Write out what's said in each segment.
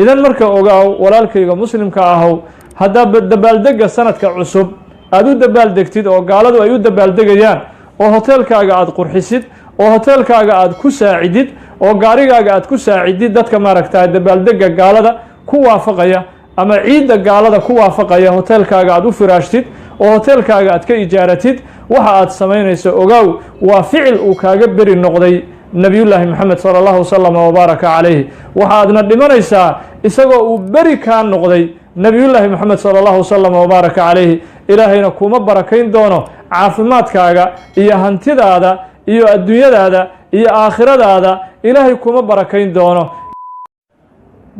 idan marka ogaaw walaalkayga muslimka ahow haddaa dabaaldega sanadka cusub aad u dabaaldegtid oo gaaladu ay u dabaaldegayaan oo hoteelkaaga aad qurxisid oo hoteelkaaga aad ku saacidid oo gaarigaaga aad ku saacidid dadka maaragtaa dabaaldega gaalada ku waafaqaya ama ciidda gaalada ku waafaqaya hoteelkaaga aad u firaashtid oo hoteelkaaga aad ka ijaaratid waxa aad samaynayso ogaaw waa ficil uu kaaga beri noqday nabiyullaahi maxamed sala allahu wasalam wabaaraka calayhi waxaadna dhimanaysaa isagoo uu beri kaa noqday nabiyullaahi maxamed sala allahu wasalam wabaaraka calayhi ilaahayna kuma barakayn doono caafimaadkaaga iyo hantidaada iyo adduunyadaada iyo aakhiradaada ilaahay kuma barakayn doono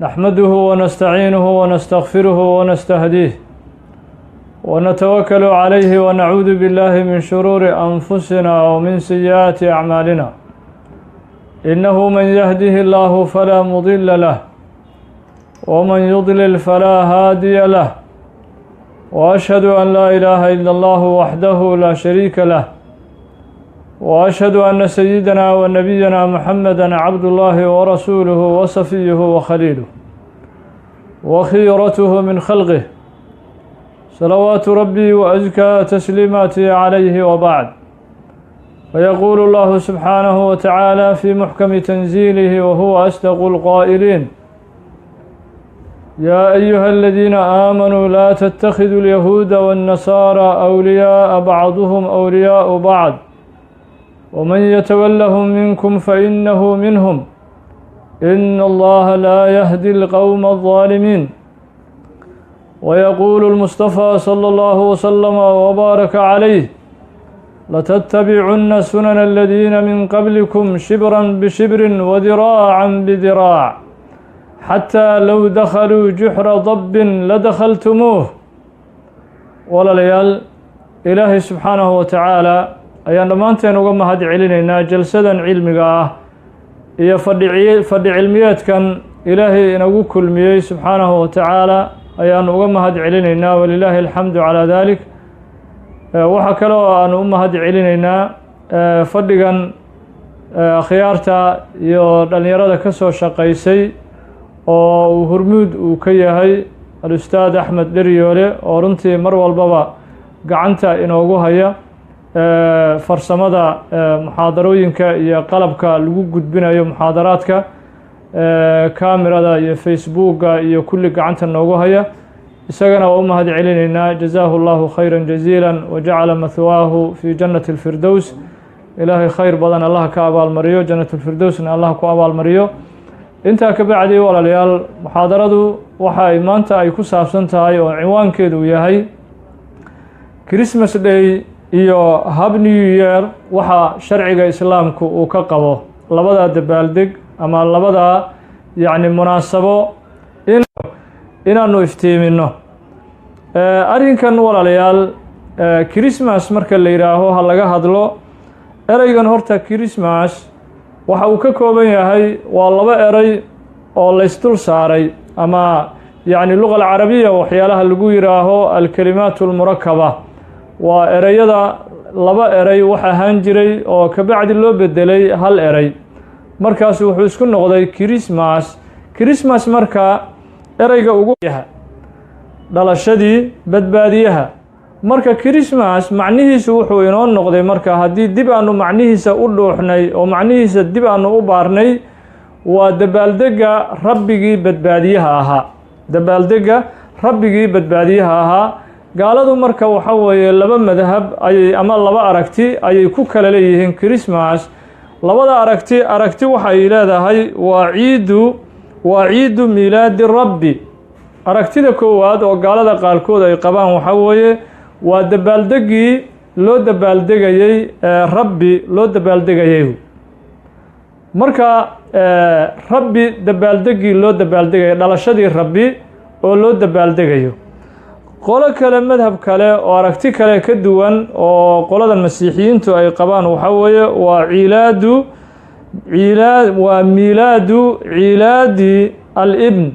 naxmaduhu wanastaciinuhu wanastakfiruhu wanastahdiih ونتوكل عليه ونعوذ بالله من شرور أنفسنا ومن سيئات أعمالنا إنه من يهده الله فلا مضل له ومن يضلل فلا هادي له وأشهد أن لا إله إلا الله وحده لا شريك له وأشهد أن سيدنا ونبينا محمدا عبد الله ورسوله وصفيه وخليله وخيرته من خلقه صلوات ربي وأزكى تسليماتي عليه وبعد فيقول الله سبحانه وتعالى في محكم تنزيله وهو أصدق القائلين يا أيها الذين آمنوا لا تتخذوا اليهود والنصارى أولياء بعضهم أولياء بعض ومن يتولهم منكم فإنه منهم إن الله لا يهدي القوم الظالمين ويقول المصطفى صلى الله وسلم وبارك عليه لتتبعن سنن الذين من قبلكم شبرا بشبر وذراعا بذراع حتى لو دخلوا جحر ضب لدخلتموه ولا ليال إلهي سبحانه وتعالى أيان دمانتين وقم هاد علينا جلسة علمية هي فدي علميات كان إلهي نقول كل مية سبحانه وتعالى ayaan uga mahad celinaynaa walilaahi alxamdu calaa dalik waxaa kaloo aan u mahad celinaynaa fadhigan akhyaarta iyo dhalinyarada ka soo shaqaysay oo uu hormuud uu ka yahay al-ustaad axmed dheryoole oo runtii mar walbaba gacanta inoogu haya farsamada muxaadarooyinka iyo qalabka lagu gudbinayo muxaadaraadka kaamirada iyo facebooka iyo kulli gacanta noogu haya isagana waa u mahad celinaynaa jazaahu allahu khayran jaziilan wajacala mathwaahu fi jannati alfirdows ilaahay khayr badan allah ka abaalmariyo jannat alfirdowsna allah ku abaalmariyo intaa ka bacdi walaalayaal muxaadaradu waxay maanta ay ku saabsan tahay oo cinwaankeedu yahay Christmas Day iyo Happy New Year waxa sharciga islaamku uu ka qabo labada dabaaldeg ama labada yani munaasabo inaanu iftiimino arrinkan walaalayaal Christmas marka la yiraaho ha laga hadlo eraygan horta Christmas waxa uu ka kooban yahay waa laba eray oo la isdul saaray ama yani luqada carabiga waxyaalaha lagu yiraaho al-kalimaatu al-murakkaba waa erayada laba eray wax ahaan jiray oo ka bacdi loo bedelay hal eray markaas wuxuu isku noqday Christmas marka erayga ugu yahay dhalashadii badbaadiyaha marka Christmas macnihiisu wuxuu inoo noqday marka haddii dib aanu macnihiisa u dhuuxnay oo macnihiisa dib aanu u baarnay waa dabaaldega rabbigii badbaadiyaha ahaa dabaaldega rabbigii badbaadiyaha ahaa gaaladu marka waxa weeye laba madhab ayay ama laba aragti ayay ku kala leeyihiin Christmas labada aragti waxay leedahay waa ciidu miilaadi rabbi aragtida koowaad oo gaalada qaarkood ay qabaan waxa weeye waa dabaaldegii loo dabaaldegayay rabbi loo dabaaldegayay marka rabbi dabaaldegii loo dabaaldegayay dhalashadii rabbi oo loo dabaaldegayo qolo kale madhab kale oo aragti kale ka duwan oo qolada masiixiyiintu ay qabaan waxa weeye waa miilaadu ciilaadi al-ibn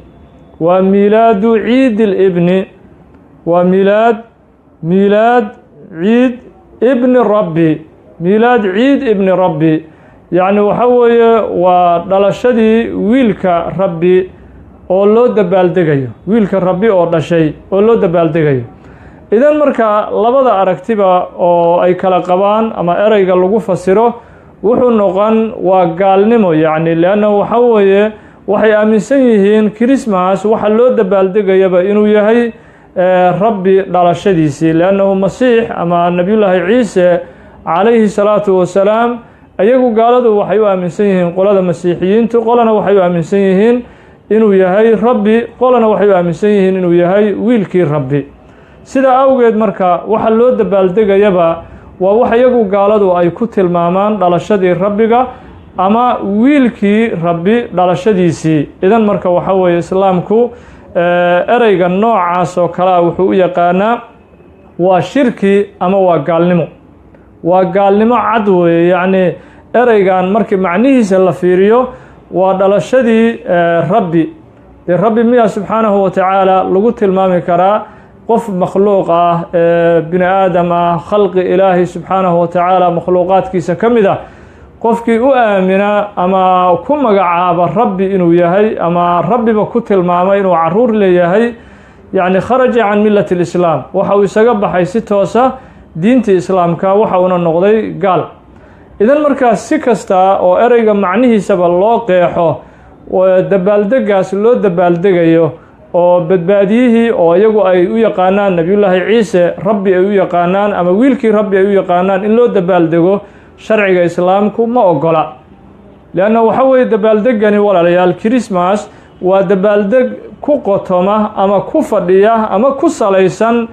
waa miilaadu ciid al-ibni waa miilaad ciid ibni rabbi miilaad ciid ibni rabbi yani waxa weeye waa dhalashadii wiilka rabbi oo loo dabaaldegayo wiilka rabbi oo dhashay oo loo dabaaldegayo idan marka labada aragtiba oo ay kala qabaan ama ereyga lagu fasiro wuxuu noqon waa gaalnimo yacni leanna waxa weeye waxay aaminsan yihiin Christmas waxa loo dabaaldegayaba inuu yahay rabbi dhalashadiisii leannahu masiix ama nabiyullaahi ciise calayhi salaatu wasalaam ayagu gaaladu waxay u aaminsan yihiin qolada masiixiyiintu qolana waxay u aaminsan yihiin inuu yahay rabbi qolana waxay u aaminsan yihiin inuu yahay wiilkii rabbi sida awgeed marka waxa loo dabaaldegayaba waa wax iyagu gaaladu ay ku tilmaamaan dhalashadii rabbiga ama wiilkii rabbi dhalashadiisii idan marka waxa weeye islaamku ereyga noocaas oo kale wuxuu u yaqaanaa waa shirki ama waa gaalnimo cad weeye yacni ereygan markii macnihiisa la fiiriyo waa dhalashadii rabbi dee rabbi miyaa subxaanahu wa tacaala lagu tilmaami karaa qof makhluuq ah bini aadam ah khalqi ilaahi subxaanahu wa tacaala makhluuqaadkiisa ka mid ah qofkii u aamina ama ku magacaaba rabbi inuu yahay ama rabbiba ku tilmaama inuu caruur leeyahay yacni kharaja can millati lislaam waxa uu isaga baxay si toosa diintii islaamka waxa uuna noqday gaal idan markaas si kasta oo ereyga macnihiisaba loo qeexo dabaaldegaas loo dabaaldegayo oo badbaadiyihii oo iyagu ay u yaqaanaan nabiyullaahi ciise rabbi ay u yaqaanaan ama wiilkii rabbi ay u yaqaanaan in loo dabaaldego sharciga islaamku ma ogola leanna waxa weeye dabaaldegani walaalayaal Christmas waa dabaaldeg ku qotoma ama ku fadhiya ama ku salaysan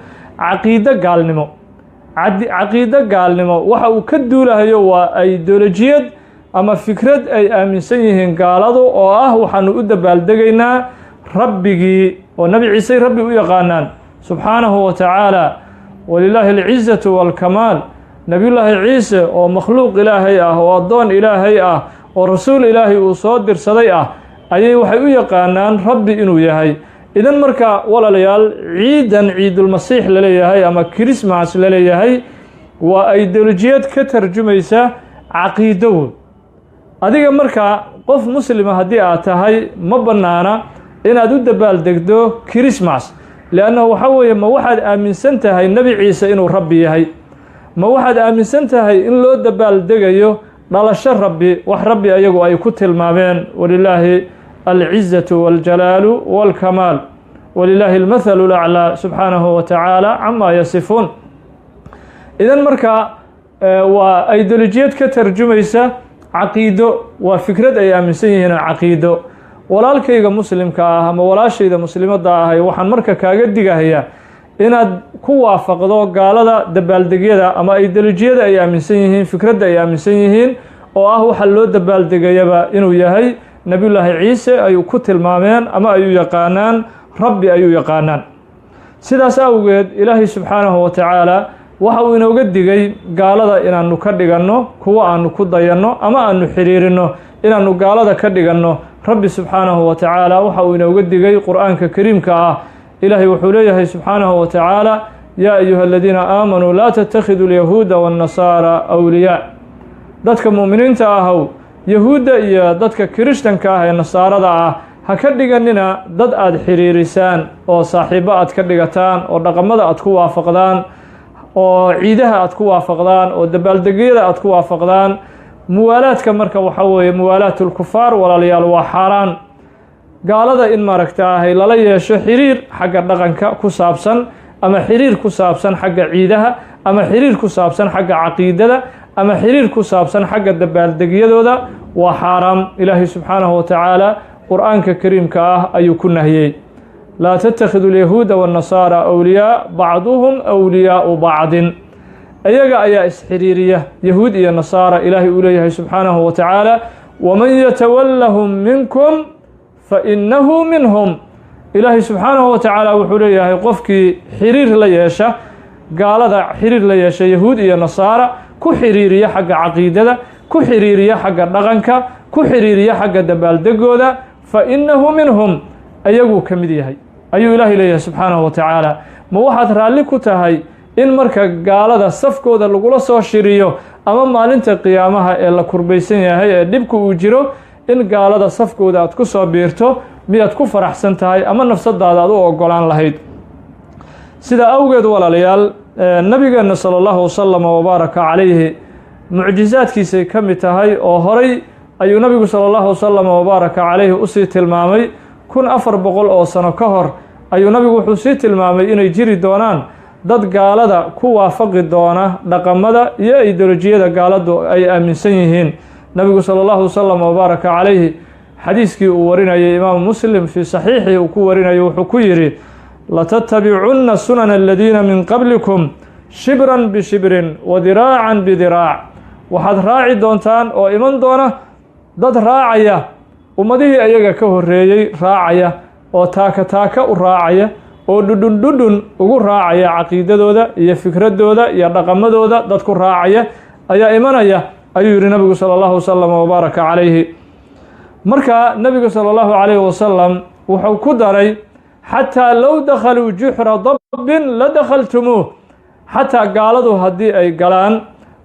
caqiido gaalnimo waxa uu ka duulahayo waa ideolojiyad ama fikrad ay aaminsan yihiin gaaladu oo ah waxaanu u dabaaldegaynaa rabbigii oo nabi ciise rabbi u yaqaanaan subxaanahu wa tacaala walilaahi alcizatu walkamaal nabiyullaahi ciise oo makhluuq ilaahay ah oo addoon ilaahay ah oo rasuul ilaahay uu soo dirsaday ah ayay waxay u yaqaanaan rabbi inuu yahay idan marka walaalayaal ciidan ciidulmasiix la leeyahay ama Christmas la leeyahay waa ideolojiyad ka tarjumaysa caqiido adiga marka qof muslima haddii aad tahay ma bannaana inaad u dabaaldegdo Christmas leanna waxa weeye ma waxaad aaminsan tahay nabi ciise inuu rabbi yahay ma waxaad aaminsan tahay in loo dabaaldegayo dhalasho rabbi wax rabbi ayagu ay ku tilmaameen walilaahi alcizatu waljalaalu walkamaal walilaahi almathalu laclaa subxaanahu wa tacaala camaa yasifuun idan marka waa ideolojiyad ka tarjumaysa caqiido waa fikrad ay aaminsan yihiin caqiido walaalkayga muslimka ah ama walaashayda muslimadda ahay waxaan marka kaaga digahayaa inaad ku waafaqdo gaalada dabaaldegyada ama ideolojiyada ay aaminsan yihiin fikradda ay aaminsan yihiin oo ah waxa loo dabaaldegayaba inuu yahay nabiyullaahi ciise ay ku tilmaameen ama ay u yaqaanaan rabbi ay u yaqaanaan sidaas awgeed ilaahay subxaanahu wa tacaala waxa uu inooga digay gaalada inaanu ka dhiganno kuwa aanu ku dayanno ama aanu xiriirino inaanu gaalada ka dhiganno rabbi subxaanahu wa tacaala waxa uu inooga digay qur'aanka kariimka ah ilaahay wuxuu leeyahay subxaanahu wa tacaala yaa ayuha aladiina aamanuu laa tattakhiduu alyahuuda waannasaara awliyaa dadka mu'miniinta ahow yahuudda iyo dadka kirishtanka ah ee nasaarada ah ha ka dhiganina dad aad xiriirisaan oo saaxiibo aad ka dhigataan oo dhaqamada aad ku waafaqdaan oo ciidaha aad ku waafaqdaan oo dabaaldegyada aad ku waafaqdaan muwaalaadka marka waxa weeye muwaalaatulkufaar walaalayaal waa xaaraan gaalada in maaragtaahay lala yeesho xiriir xagga dhaqanka ku saabsan ama xiriir ku saabsan xagga ciidaha ama xiriir ku saabsan xagga caqiidada ama xiriir ku saabsan xagga dabaaldegyadooda waa xaaraam ilaahay subxaanahu wa tacaala qur'aanka kariimka ah ayuu ku nahiyey laa tattakhiduu alyahuuda waannasaara awliyaa bacduhum awliyaau bacdin ayaga ayaa isxiriiriya yahuud iyo nasaara ilaahay uu leeyahay subxaanahu wa tacaala waman yatawallahum minkum fainahu minhum ilaahay subxaanahu wa tacaala wuxuu leeyahay qofkii xiriir la yeesha gaalada xiriir la yeesha yahuud iyo nasaara ku xiriiriya xagga caqiidada ku xiriiriya xagga dhaqanka ku xiriiriya xagga dabaaldegooda fainahu minhum ayaguu ka mid yahay ayuu ilaahay leeyahay subxaanahu wa tacaala ma waxaad raalli ku tahay in marka gaalada safkooda lagula soo shiriyo ama maalinta qiyaamaha ee la kurbaysan yahay ee dhibku uu jiro in gaalada safkooda aad ku soo biirto miyaad ku faraxsan tahay ama nafsadaada aad u ogolaan lahayd. sida awgeed walaalayaal nabigeena sallallahu wasallam wa baraka calayhi mucjizaadkiisay ka mid tahay oo horay ayuu nabigu sallallahu wasallam wa baraka calayhi u sii tilmaamay 1400 oo sano ka hor ayuu nabigu wuxuu sii tilmaamay inay jiri doonaan dad gaalada ku waafaqi doona dhaqamada iyo ideolojiyada gaaladu ay aaminsan yihiin. nabigu sallallahu wasallam wa baraka calayhi xadiiskii uu warinayay imaam muslim fi saxiixi uu ku warinayo wuxuu ku yiri latatabicunna sunana aladiina min qablikum shibran bishibrin wa diraacan bidiraac, waxaad raaci doontaan oo iman doona dad raacaya ummadihii ayaga ka horreeyey raacaya oo taaka taaka u raacaya oo dhudhun ugu raacaya caqiidadooda iyo fikradooda iyo dhaqamadooda dad ku raacaya ayaa imanaya ayuu yidhi nabigu sala allahu wasalam wabaaraka calayhi. marka nabigu sala allahu calayhi wasalam wuxuu ku daray xataa low dakhaluu juxra dabbin la dakhaltumuuh, xataa gaaladu haddii ay galaan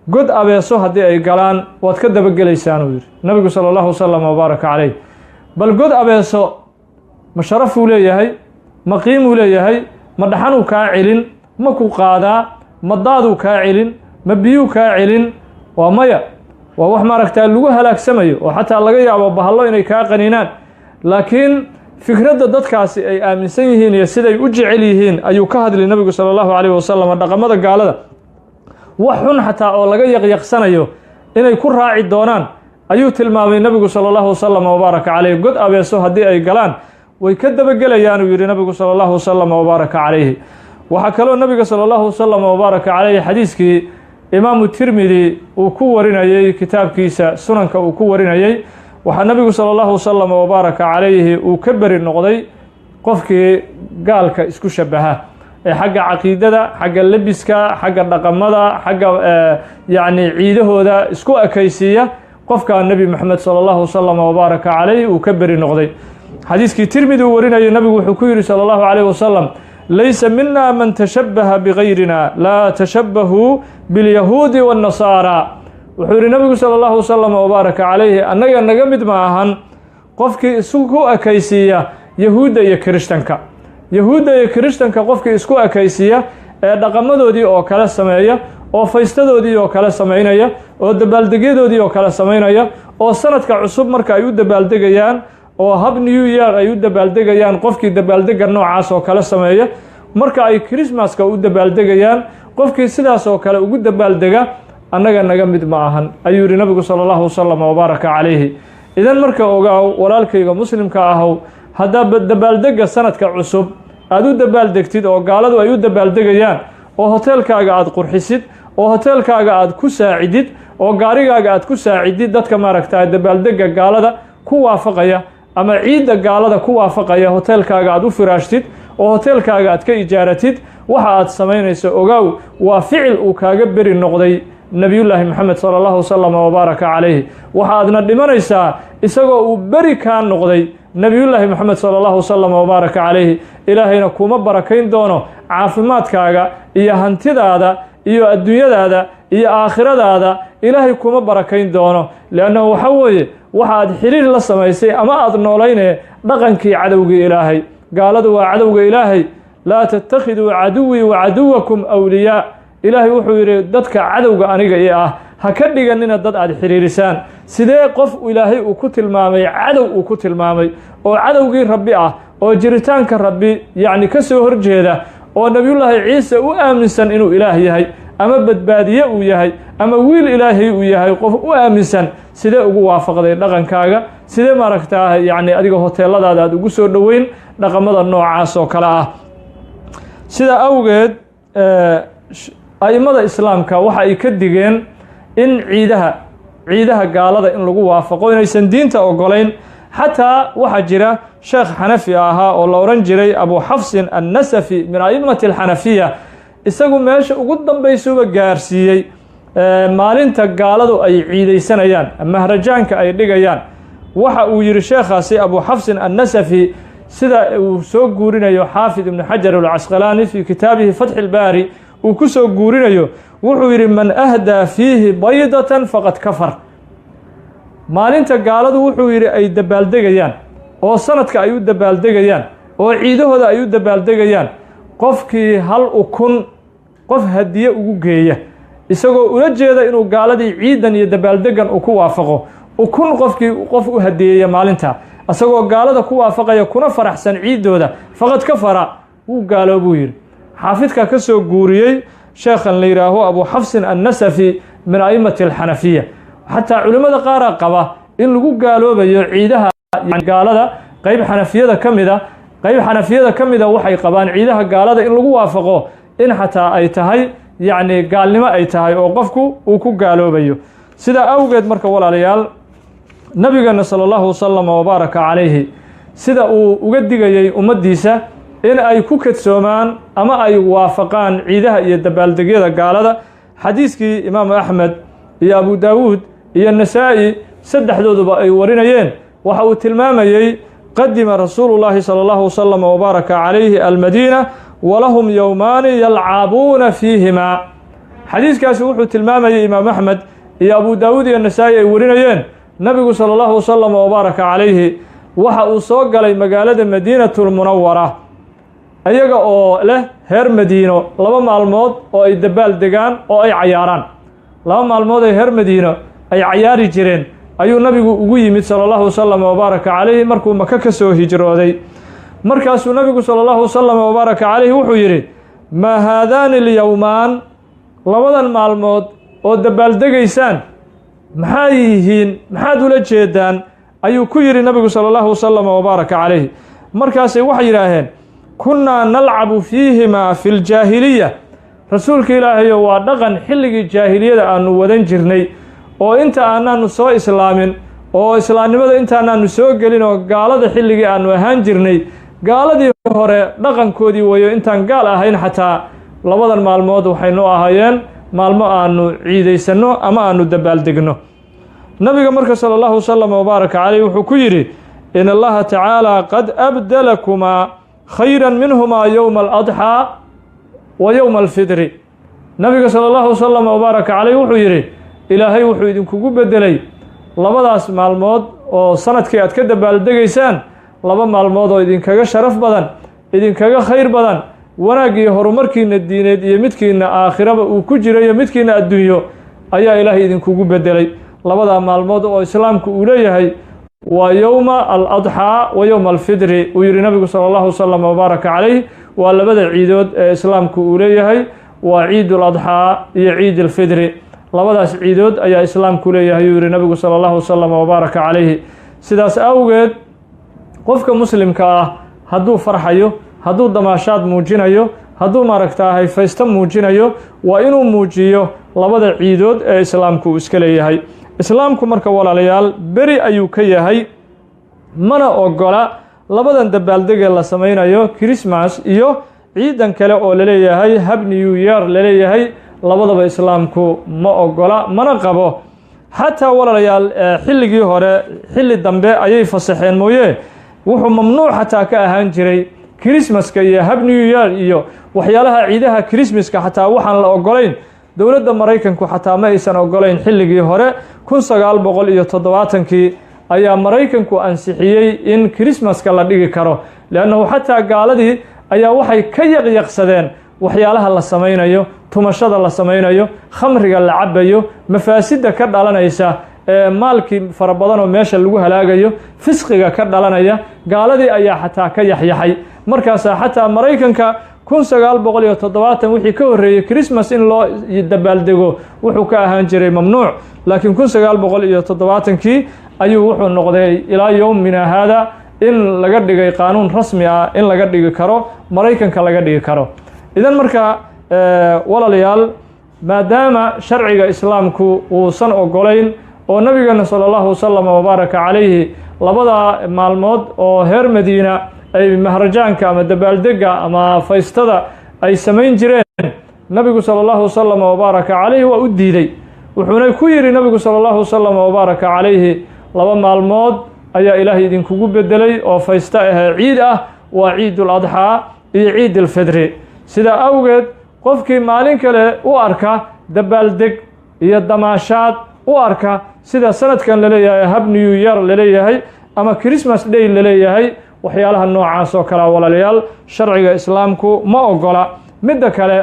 god abeeso haddii ay galaan waad ka dabagelaysaan uu yidhi nabigu sala allahu wasalam wabaaraka calayh. bal god abeeso ma sharafuu leeyahay, ma qiimuu leeyahay, ma dhaxanuu kaa celin, ma ku qaadaa, ma daaduu kaa celin, ma biyuu kaa celin? waa maya, waa wax maaragtaa lagu halaagsamayo oo xataa laga yaabo bahallo inay kaa qaninaan. laakiin fikradda dadkaasi ay aaminsan yihiin iyo siday u jecel yihiin ayuu ka hadlay nabigu sala allahu calayhi wasalam dhaqamada gaalada wax xun xataa oo laga yaqyaqsanayo inay ku raaci doonaan ayuu tilmaamay nabigu sala allahu wasalam wabaaraka calayh. god abeeso haddii ay galaan way ka dabagelayaan uu yidhi nabigu sala allahu wasalam wabaaraka calayhi. waxaa kaloo nabiga sala allahu wasalam wabaaraka calayhi xadiiskii imaamu tirmidi uu ku warinayey kitaabkiisa sunanka uu ku warinayey, waxaa nabigu sala allahu wasalam wabaaraka calayhi uu ka beri noqday qofkii gaalka isku shabaha ee xagga caqiidada, xagga lebiska, xagga dhaqamada, xagga yacni ciidahooda isku ekaysiiya. qofkaa nebi moxamed sala allahu wasalam wabaaraka calayhi uu ka beri noqday. xadiiskii tirmidi uu warinayay nabigu wuxuu ku yidhi sala allahu calayhi wasalam laysa mina man tashabbaha bigayrina laa tashabbahuu bilyahuudi waannasaara. wuxuu yidhi nabigu sala allahu wasalam wabaaraka calayhi annaga naga mid ma ahan qofkii isku ekaysiiya yahuudda iyo kirishtanka. yahuudda iyo kirishtanka qofkii isku ekaysiiya ee dhaqamadoodii oo kale sameeya, oo faystadoodii oo kale samaynaya, oo dabaaldegyadoodii oo kale samaynaya, oo sanadka cusub marka ay u dabaaldegayaan oo hab new year ay u dabaaldegayaan qofkii dabaaldega noocaas oo kale sameeya, marka ay christmaska u dabaaldegayaan qofkii sidaas oo kale ugu dabaaldega annaga naga mid ma ahan ayuu yidhi nabigu sala allahu wasalam wabaaraka calayhi. idan marka ogaaw walaalkayga muslimka ahow, haddaa dabaaldega sanadka cusub aad u dabaaldegtid oo gaaladu ay u dabaaldegayaan oo hoteelkaaga aad qurxisid oo hoteelkaaga aad ku saacidid oo gaarigaaga aad ku saacidid dadka maaragtaa dabaaldega gaalada ku waafaqaya ama ciidda gaalada ku waafaqaya hoteelkaaga aad u firaashtid oo hoteelkaaga aad ka ijaaratid, waxa aad samaynayso ogaaw waa ficil uu kaaga beri noqday nebiyullaahi moxamed sala allahu wasalam wabaaraka calayhi. waxaadna dhimanaysaa isagoo uu beri kaa noqday nebiyullaahi moxamed sala allahu wasalam wabaaraka calayhi. ilaahayna kuma barakayn doono caafimaadkaaga iyo hantidaada iyo adduunyadaada iyo aakhiradaada ilaahay kuma barakayn doono, liannahu waxa weeye waxa aad xiriir la samaysay ama aad noolaynee dhaqankii cadowgii ilaahay. gaaladu waa cadowga ilaahay. laa tattakhiduu caduwii wa caduwakum awliyaa. ilaahay wuxuu yidhi dadka cadowga aniga ii ah ha ka dhiganina dad aad xiriirisaan. sidee qof ilaahay uu ku tilmaamay cadow uu ku tilmaamay oo cadowgii rabbi ah oo jiritaanka rabbi yacni ka soo horjeeda oo nebiyullaahi ciise u aaminsan inuu ilaah yahay ama badbaadiye uu yahay ama wiil ilaahay uu yahay qof u aaminsan, sidee ugu waafaqday dhaqankaaga? sidee maaragtaa yacni adiga hoteeladaada aad ugu soo dhoweyn dhaqamada noocaas oo kale ah? sidaa awgeed a'immada islaamka waxa ay ka digeen in ciidaha gaalada in lagu waafaqo inaysan diinta ogolayn. xataa waxaa jira sheekh xanafi ahaa oo la odhan jiray abu xafsin annasafi min a'immati alxanafiya, isagu meesha ugu dambaysuba gaarsiiyey maalinta gaaladu ay ciidaysanayaan mahrajaanka ay dhigayaan. waxa uu yidhi sheekhaasi abu xafsin annasafi sida uu soo guurinayo xaafid ibnu xajar alcasqalaani fii kitaabihi fatxi ilbaari uu ku soo guurinayo, wuxuu yidhi man ahdaa fiihi baydatan faqad kafar. maalinta gaaladu wuxuu yidhi ay dabaaldegayaan oo sanadka ay u dabaaldegayaan oo ciidahooda ay u dabaaldegayaan qofkii hal ukun qof hadiye ugu geeya isagoo ula jeeda inuu gaaladii ciidan iyo dabaaldegan uu ku waafaqo ukun qofkii qof u hadiyeeya maalinta isagoo gaalada ku waafaqaya kuna faraxsan ciidooda faqad kafara wuu gaaloobuu yidhi xaafidka ka soo guuriyey sheekhan la yidhaaho abu xafsin annasafi min a'immati alxanafiya xataa culimmada qaara qaba in lagu gaaloobayo ciidaha gaalada qayb xanafiyada ka mida waxay qabaan ciidaha gaalada in lagu waafaqo in xataa ay tahay yacni gaalnimo ay tahay oo qofku uu ku gaaloobayo sidaa awgeed marka walaalayaal nabigeena sala allahu wasalam wabaaraka calayhi sida uu uga digayey ummaddiisa in ay ku kadsoomaan ama ay waafaqaan ciidaha iyo dabaaldegyada gaalada xadiiskii imaamu axmed iyo abu daawuud iyo nasaa'i saddexdooduba ay warinayeen waxa uu tilmaamayey qadima rasuulu llaahi sala allahu wasalam wabaaraka calayhi almadiina walahum yowmaani yalcabuuna fiihimaa xadiiskaasi wuxuu tilmaamayey imaam axmed iyo abu daawuud iyo nasaa'i ay warinayeen nabigu sala allahu wasalam wabaaraka calayhi waxa uu soo galay magaalada madiinatulmunawara iyaga oo leh reer madiino 2 maalmood oo ay dabaal degaan oo ay cayaaraan 2 maalmood ay reer madiino ay cayaari jireen ayuu nabigu ugu yimid sala allahu wasalam wabaaraka calayhi markuu maka ka soo hijrooday markaasuu nabigu sala allahu wasalam wabaaraka calayhi wuxuu yidhi maa haadaani alyowmaan 2 maalmood oo dabaaldegaysaan maxay yihiin maxaad ula jeedaan ayuu ku yidhi nabigu sala allahu wasalam wabaaraka calayhi markaasay waxay yidhaaheen kunnaa nalcabu fiihimaa fi ljaahiliya rasuulka ilaahayo waa dhaqan xilligii jaahiliyada aanu wadan jirnay oo inta aanaanu soo islaamin oo islaamnimada intaanaanu soo gelin oo gaalada xilligii aanu ahaan jirnay gaaladii hore dhaqankoodii weeyo intaan gaal ahayn xataa 2 maalmood waxaynu ahaayeen maalmo aanu ciidaysanno ama aanu dabaaldegno nabiga marka sala allahu wasalam wabaaraka calayh wuxuu ku yidhi in allaha tacaala qad abdalakumaa khayran minhumaa yowma aladxaa wa yowma alfidri nabiga sala allahu wasalam wabaaraka calayh wuxuu yidhi ilaahay wuxuu idinkugu beddelay 2daas maalmood oo sanadkii aad ka dabaaldegaysaan 2 maalmood oo idinkaga sharaf badan idinkaga khayr badan wanaag iyo horumarkiina diineed iyo midkiina aakhiraba uu ku jirayo midkiina adduunyo ayaa ilaahay idinkugu beddelay 2 maalmood oo islaamku uu leeyahay waa yowma aladxaa wa yowma alfidri uu yidhi nabigu sala allahu wasalam wabaaraka calayh waa 2 ciidood ee islaamku uu leeyahay waa ciid aladxaa iyo ciid alfidri 2daas ciidood ayaa islaamku leeyahay uu yidhi nabigu sala allahu wasalam wabaaraka calayhi sidaas awgeed qofka muslimka ah hadduu farxayo hadduu damaashaad muujinayo hadduu maaragtaa hayfaysto muujinayo waa inuu muujiyo 2 ciidood ee islaamku uu iska leeyahay islaamku marka walaalayaal beri ayuu ka yahay mana ogola 2dan dabaaldegee la samaynayo christmas iyo ciidan kale oo laleeyahay hab new year laleeyahay labadaba islaamku ma ogola mana qabo xataa walaalayaal xilligii hore xilli dambe ayay fasaxeen mooye wuxuu mamnuuc xataa ka ahaan jiray christmaska iyo hab new year iyo waxyaalaha ciidaha christmaska xataa waxaan la ogolayn dowladda maraykanku xataa ma aysan ogolayn xilligii hore 1970kii ayaa maraykanku ansixiyey in christmaska la dhigi karo leannahu xataa gaaladii ayaa waxay ka yaqyaqsadeen waxyaalaha la samaynayo tumashada la samaynayo khamriga la cabayo mafaasidda ka dhalanaysa ee maalkii fara badan oo meesha lagu halaagayo fisqiga ka dhalanaya gaaladii ayaa xataa ka yaxyaxay markaasaa xataa maraykanka 1970 wixii ka horreeyey christmas in loo dabaaldego wuxuu ka ahaan jiray mamnuuc laakiin 1970kii ayuu wuxuu noqday ilaa yowmina haada in laga dhigay qaanuun rasmi ah in laga dhigi karo maraykanka laga dhigi karo idan marka walaalayaal maadaama sharciga islaamku uusan ogolayn oo nabigeena sala allahu wasalam wabaaraka calayhi 2 maalmood oo reer madiina ay mahrajaanka ama dabaaldega ama faystada ay samayn jireen nabigu sala allahu wasalam wabaaraka calayhi waa u diiday wuxuuna ku yidhi nabigu sala allahu wasalam wabaaraka calayhi 2 maalmood ayaa ilaahay idinkugu beddelay oo faysta ahee ciid ah waa ciidul adxaa iyo ciid alfidri sidaa awgeed qofkii maalin kale u arka dabaaldeg iyo damaashaad u arka sida sanadkan laleeyahay hab new year laleeyahay ama Christmas day laleeyahay waxyaalaha noocaas oo kala walaalayaal sharciga islaamku ma ogola midda kale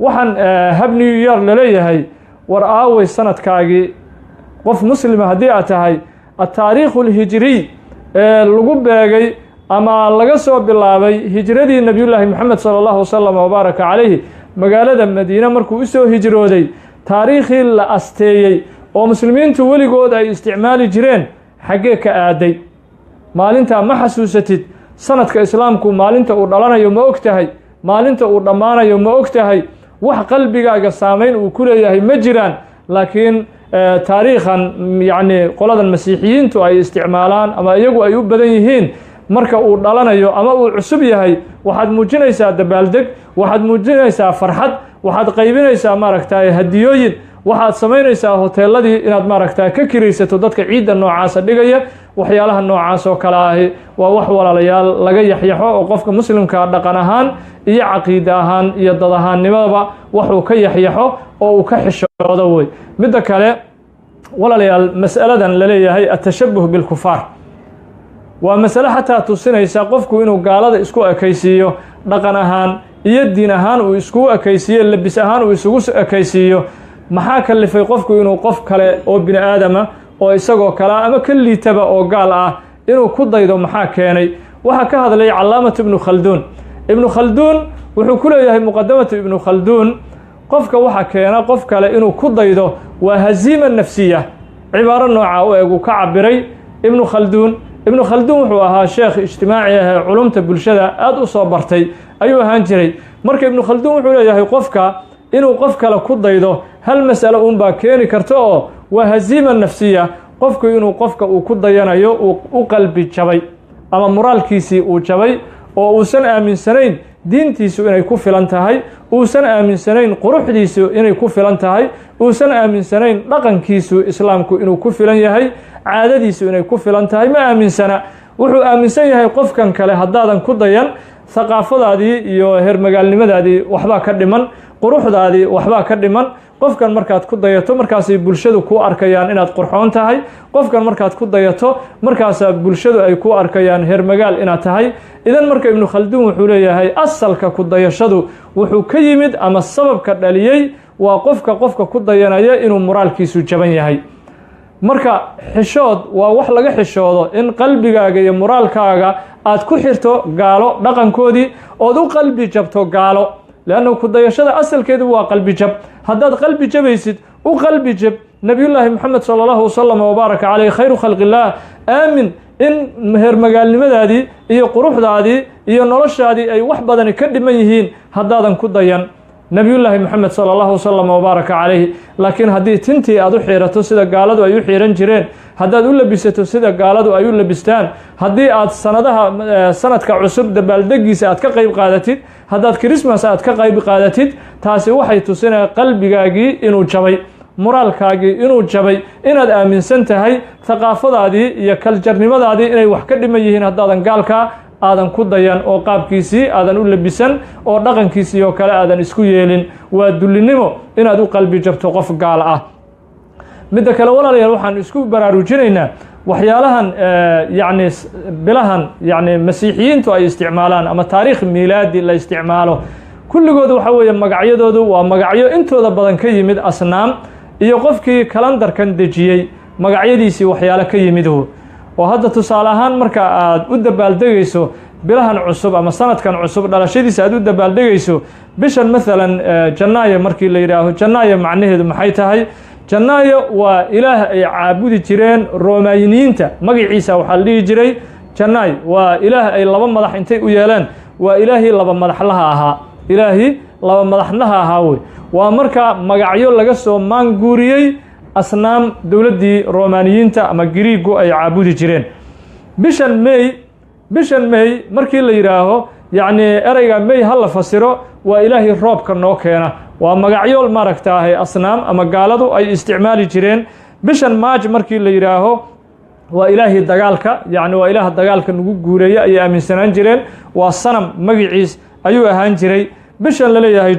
waxaan hab new year laleeyahay war aaway sanadkaagi qof muslima haddii aad tahay التاريخ الهجري lagu beegay ama laga soo bilaabay hijradii nabiyullaahi maxamed sala allahu wasalam wabaaraka calayhi magaalada madiine markuu u soo hijrooday taariikhii la asteeyey oo muslimiintu weligood ay isticmaali jireen xaggee ka aaday maalintaa ma xasuusatid sanadka islaamku maalinta uu dhalanayo ma og tahay maalinta uu dhammaanayo ma og tahay wax qalbigaaga saamayn uu ku leeyahay ma jiraan laakiin taariikhan yacni qoladan masiixiyiintu ay isticmaalaan ama iyagu ay u badan yihiin marka uu dhalanayo ama uu cusub yahay waxaad muujinaysaa dabaaldeg waxaad muujinaysaa farxad waxaad qaybinaysaa maaragtay hadiyooyin waxaad samaynaysaa hoteeladii inaad maaragtay ka kiraysato dadka ciidda noocaasa dhigaya waxyaalaha noocaas oo kale ahi waa wax walaalayaal laga yaxyaxo oo qofka muslimka dhaqan ahaan iyo caqiide ahaan iyo dad ahaannimadaba waxuu ka yaxyaxo oo uu ka xishoodo wey midda kale walaalayaal mas'aladan laleeyahay atashabuh bilkufaar waa masale xataa tusinaysa qofku inuu gaalada isku ekaysiiyo dhaqan ahaan iyo diin ahaan uu iskugu ekaysiiyo labis ahaan uu isugu ekaysiiyo maxaa kalifay qofku inuu qof kale oo bini aadama oo isagoo kale ama ka liitaba oo gaal ah inuu ku daydo maxaa keenay waxaa ka hadlay calaamatu ibnu khalduun ibnu khalduun wuxuu ku leeyahay muqadamatu ibnu khalduun qofka waxa keena qof kale inuu ku daydo waa haziima nafsiya cibaaro nooca u eg uu ka cabiray ibnu khalduun wuxuu ahaa sheekh ijtimaaci ah culumta bulshada aad u soo bartay ayuu ahaan jiray marka ibnu khalduun wuxuu leeyahay qofka inuu qof kale ku daydo hal mas'alo uunbaa keeni karta oo waa haziima nafsiya qofku inuu qofka uu ku dayanayo u qalbi jabay ama moraalkiisii uu jabay oo uusan aaminsanayn diintiisu inay ku filan tahay uusan aaminsanayn quruxdiisu inay ku filan tahay uusan aaminsanayn dhaqankiisu islaamku inuu ku filan yahay caadadiisu inay ku filan tahay ma aaminsana wuxuu aaminsan yahay qofkan kale haddaadan ku dayan thaqaafadaadii iyo hermagaalnimadaadii waxbaa ka dhiman quruxdaadii waxbaa ka dhiman qofkan markaad ku dayato markaasay bulshadu ku arkayaan inaad qurxoon tahay qofkan markaad ku dayato markaasaa bulshadu ay ku arkayaan hermagaal inaad tahay idan marka ibnu khalduun wuxuu leeyahay asalka ku dayashadu wuxuu ka yimid ama sababka dhaliyey waa qofka ku dayanaya inuu moraalkiisu jaban yahay marka xishood waa wax laga xishoodo in qalbigaaga iyo moraalkaaga aad ku xirto gaalo dhaqankoodii ood u qalbi jabto gaalo leanna ku dayashada asalkeedu waa qalbi jab haddaad qalbi jabaysid u qalbi jab nabiyullaahi maxamed sala allahu wasalam wabaaraka caleyh khayru khalqillaah aamin in hermagaalnimadaadii iyo quruxdaadii iyo noloshaadii ay wax badani ka dhiman yihiin haddaadan ku dayan nabiyullaahi maxamed sala allahu wasalam wabaaraka calayhi laakiin haddii tintii aad u xiirato sida gaaladu ay u xiiran jireen haddaad u labisato sida gaaladu ay u labistaan haddii aad sanadka cusub dabaaldegiisa aad ka qayb qaadatid haddaad Christmas aad ka qayb qaadatid taasi waxay tusinaysaa qalbigaagii inuu jabay moraalkaagii inuu jabay inaad aaminsan tahay thaqaafadaadii iyo kaljarnimadaadii inay wax ka dhiman yihiin haddaadan gaalka aadan ku dayan oo qaabkiisii aadan u labisan oo dhaqankiisii oo kale aadan isku yeelin waa dullinimo inaad u qalbi jabto qof gaal ah midda kale walaalayaal waxaan isku baraarujinaynaa waxyaalahan yacni bilahan yacni masiixiyiintu ay isticmaalaan ama taariikh miilaadi la isticmaalo kulligood waxa weeye magacyadoodu waa magacyo intooda badan ka yimid asnaam iyo qofkii kalandarkan dejiyey magacyadiisii waxyaalo ka yimiduhu oo hadda tusaale ahaan marka aad u dabaaldegayso bilahan cusub ama sanadkan cusub dhalashadiisa aad u dabaaldegayso bishan maalan janaayo markii la yidhaaho janaayo macnaheedu maxay tahay janaayo waa ilaah ay caabudi jireen roomaniyiinta magaciisa waxaa la dhihi jiray janaay waa ilaah ay laba madax intay u yeeleen waa ilaahii laba madaxlaha ahaa wey waa marka magacyo laga soo maanguuriyey asnaam dowladdii roomaniyiinta ama giriigu ay caabudi jireen bishan may markii la yidhaaho yacni ereyga may ha la fasiro waa ilaahay roobka noo keena waa magacyo maaragtaahay asnaam ama gaaladu ay isticmaali jireen bishan maaj markii la yidhaaho waa ilaahay dagaalka yacni waa ilaah dagaalka nagu guureeya ayay aaminsanaan jireen waa sanam magiciis ayuu ahaan jiray bishan la leeyahay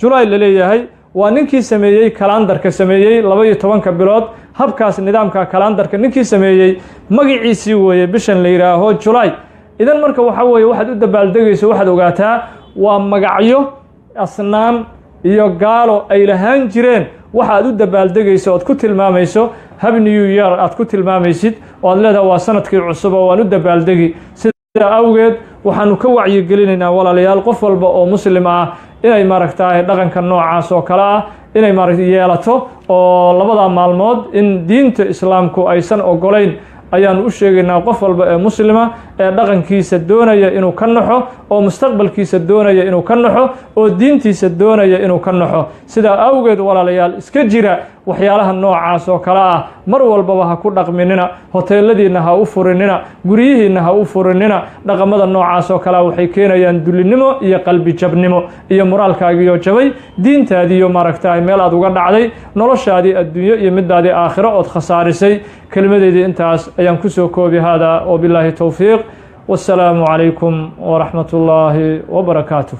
julaay la leeyahay waa ninkii sameeyey kalandarka sameeyey 12 bilood habkaas nidaamka kalandarka ninkii sameeyey magaciisii weeye bishan la yiraaho July idan marka waxa weeye waxaad u dabaaldegayso waxaad ogaataa waa magacyo asnaam iyo gaalo ay lahaan jireen waxaad u dabaaldegayso ood ku tilmaamayso hab new year aad ku tilmaamaysid oo aad leedahay waa sanadkii cusub oo waan u dabaaldegi sida awgeed waxaanu ka wacyi gelinaynaa walaalayaal qof walba oo muslim ah inay maaragtay dhaqanka noocaas oo kala ah inay maaragtay yeelato oo labada maalmood in diinta islaamku aysan ogolayn ayaan u sheegaynaa qof walba ee muslima ee dhaqankiisa doonaya inuu ka naxo oo mustaqbalkiisa doonaya inuu ka naxo oo diintiisa doonaya inuu ka naxo sida awgeed walaalayaal iska jira waxyaalaha noocaas oo kala ah mar walba ha ku dhaqminina hoteeladiina ha u furinina guriyihiina ha u furinina dhaqamada noocaas oo kala waxay keenayaan dulinimo iyo qalbi jabnimo iyo moraalkaagiyo jabay diintaadiyo maaragtay meel aad uga dhacday noloshaadii adduunyo iyo midaadii aakhiro oo khasaarisay kalimadeedii intaas ayaan ku soo koobi hada oo billahi tawfiiq والسلام عليكم ورحمة الله وبركاته